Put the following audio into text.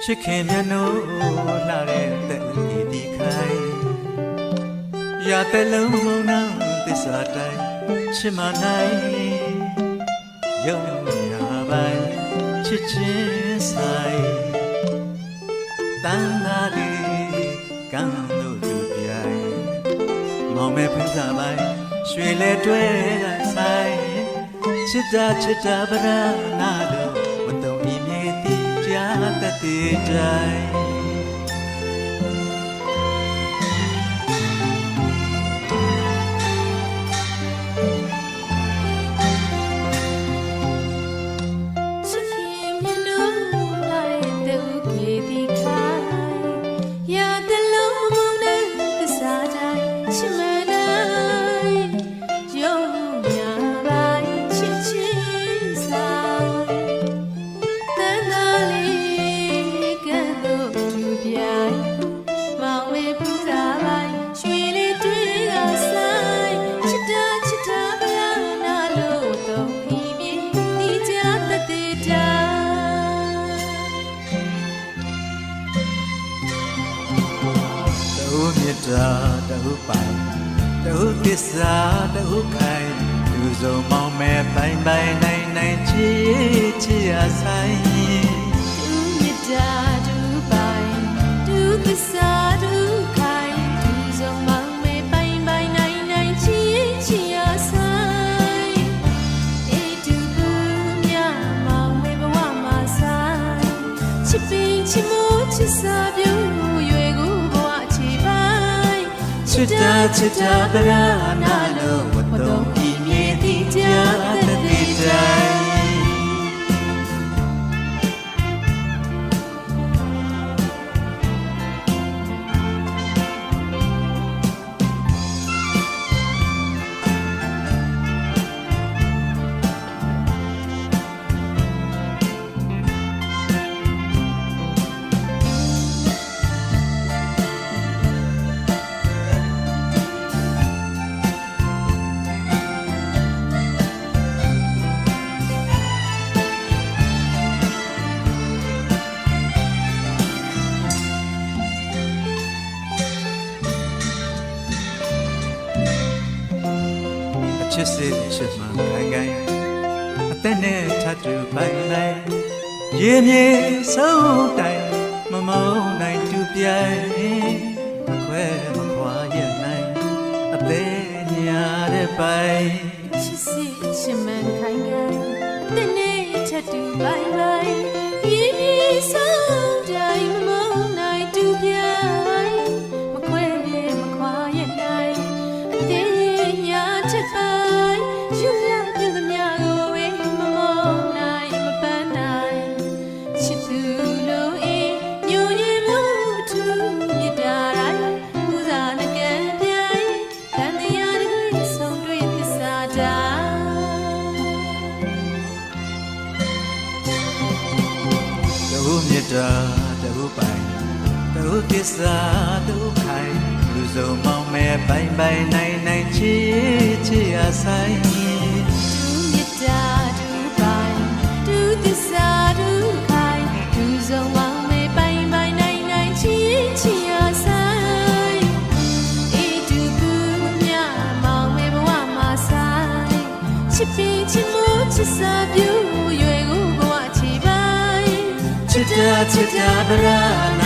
ချစ်ခင်မျက်နှာလှတဲ့တဲ့ဒီဒီခိုင်ရတဲ့လုံးမုံနာသစ္စာတိုင်းချစ်မနိုင်ယုံရပိုင်ချစ်ချင်းဆိုင်တန်သာလေးကံတို့သူပြိုင်မောင်မဲ့ဖင်းစားပိုင်းရွှေလဲတွဲကဆိုင်ချစ်တာဗရနာတို့မတုံဤမြေတီကြားတတ်တဲ့တိုင်းတူပိုင်တူသစ္စာတူခိုင်သူစုံမောင်မဲ့ပိုင်နိုင်ချစ်ရဆိုင်တူမြတ်တာတူပိုင်တူသစ္စာတူခိုင်သူစုံမောင်မဲ့ပိုင်နိုင်ချစ်ရဆိုင်အေးတူဘူးမြမောင်မဲ့ဘဝမှာဆိုင်ချစ်ပင်ချစ်မို့ချစ်စာပြုချစ်တာဗရနာလို့ဝတ်တော်ဤမြေတီကြားတဲ့တိုင်းချစ်စစ်ချစ်မှခိုင်အသက်နဲ့ထပ်တူပိုင်နိုင်ရေမြေဆုံးတိုင်မမုန်းနိုင်တူပြိုင်မခွဲမခွာရနိုင်အသေးညာတဲ့ပိုင်ချစ်စစ်ချစ်မှခိုင်အသက်နဲ့ထပ်တူပိုင်ရေမြေဆုံးတိုင်မမုန်းနိုင်တူပြိုင်မခွဲမခွာရနိုင်အသေးညာတဲ့ပိုင်မြတ်တာတူပိုင်တူသစ္စာတူခိုင်လူစုံမောင်မဲ့ပိုင်နိုင်ချစ်ရဆိုင်တူမြတ်တာတူပိုင်တူသစ္စာတူခိုင်လူစုံမောင်မဲ့ပိုင်နိုင်ချစ်ရဆိုင်အေးတူဘူးမြမောင်မဲ့ဘဝမှာဆိုင်ချစ်ပြီးချစ်မို့ချစ်စာပြုရွယ်ကိုဘဝချီပိုင်ချစ်တာဗရနာ